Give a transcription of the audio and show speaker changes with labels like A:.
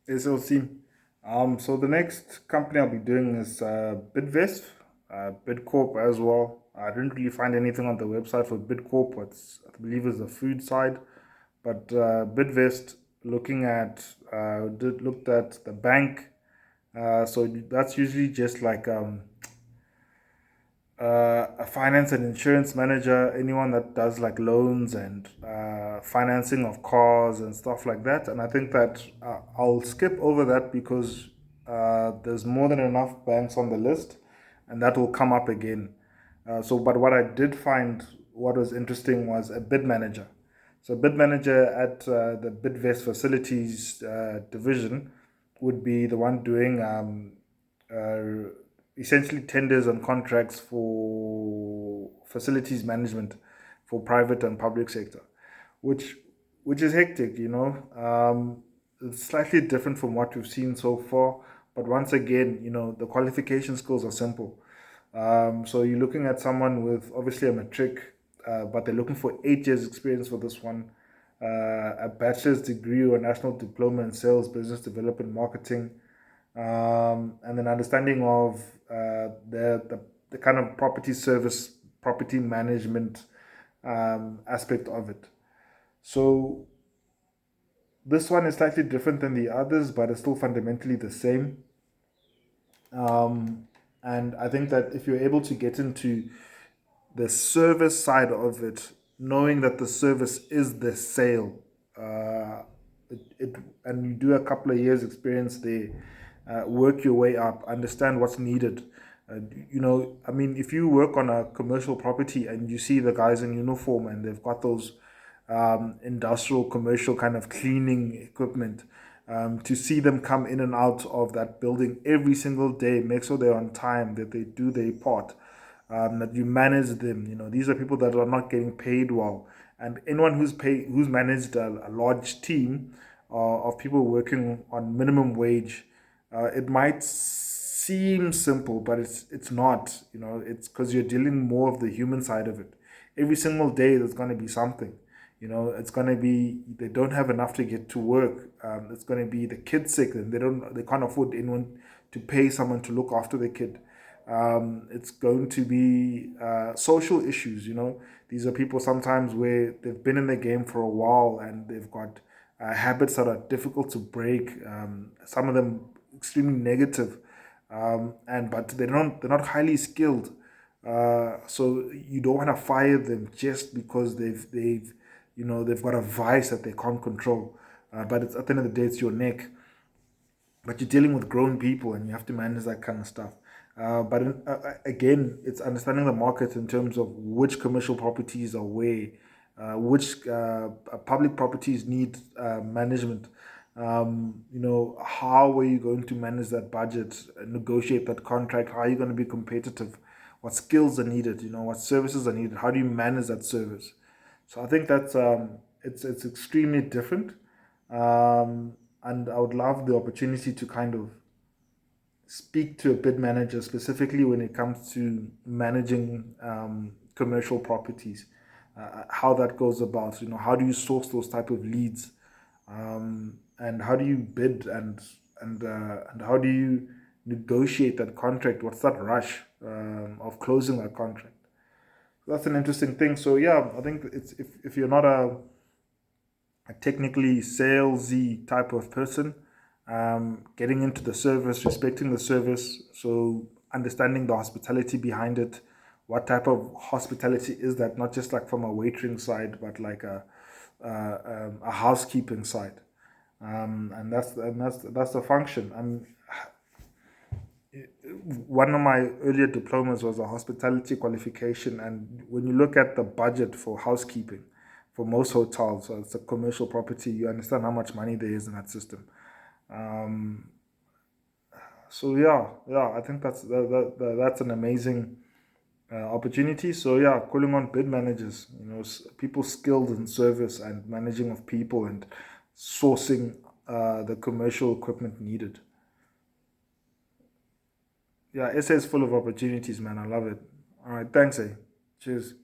A: SLC. So the next company I'll be doing is Bidvest, Bidcorp as well. I didn't really find anything on the website for Bidcorp. I believe is the food side, but Bidvest looked at the bank. So that's usually just like a finance and insurance manager, anyone that does like loans and financing of cars and stuff like that. And I think that I'll skip over that because there's more than enough banks on the list, and that will come up again. But what I did find, what was interesting, was a bid manager. So, bid manager at the Bidvest facilities division would be the one doing uh, essentially tenders and contracts for facilities management for private and public sector, which which is hectic, you know. It's slightly different from what we've seen so far, but once again, you know, the qualification skills are simple. So you're looking at someone with obviously a matric, but they're looking for 8 years experience for this one, a bachelor's degree or a national diploma in sales, business development, marketing, and an understanding of the kind of property service, property management aspect of it. So this one is slightly different than the others, but it's still fundamentally the same. Um, and I think that if you're able to get into the service side of it, knowing that the service is the sale, uh, it and you do a couple of years experience there, work your way up, understand what's needed. You know, I mean, if you work on a commercial property and you see the guys in uniform and they've got those industrial, commercial kind of cleaning equipment, to see them come in and out of that building every single day, make sure they're on time, that they do their part, that you manage them. You know, these are people that are not getting paid well, and anyone who's managed a large team of people working on minimum wage, it might seem simple, but it's not. You know, it's because you're dealing more of the human side of it. Every single day, there's going to be something. You know, it's going to be they don't have enough to get to work. It's going to be the kid's sick, and they can't afford anyone to pay someone to look after the kid. It's going to be social issues. You know, these are people sometimes where they've been in the game for a while and they've got habits that are difficult to break. Some of them extremely negative, and but they're not highly skilled. So you don't want to fire them just because they've got a vice that they can't control. But it's, at the end of the day, it's your neck. But you're dealing with grown people and you have to manage that kind of stuff. Again, it's understanding the market in terms of which commercial properties are where, which public properties need management. You know, how are you going to manage that budget, negotiate that contract? How are you going to be competitive? What skills are needed? You know, what services are needed? How do you manage that service? So I think that's it's extremely different, and I would love the opportunity to kind of speak to a bid manager specifically when it comes to managing commercial properties, how that goes about. You know, how do you source those type of leads, and how do you bid and how do you negotiate that contract? What's that rush of closing that contract? That's an interesting thing. So yeah, I think it's if you're not a technically salesy type of person, getting into the service, respecting the service, so understanding the hospitality behind it, what type of hospitality is that? Not just like from a waitering side, but like a housekeeping side, and that's the function. One of my earlier diplomas was a hospitality qualification, and when you look at the budget for housekeeping for most hotels, so it's a commercial property, you understand how much money there is in that system. um, so yeah, I think that's an amazing opportunity. So yeah, calling on bid managers, you know, people skilled in service and managing of people and sourcing the commercial equipment needed. Yeah, SA is full of opportunities, man. I love it. All right, thanks, eh. Cheers.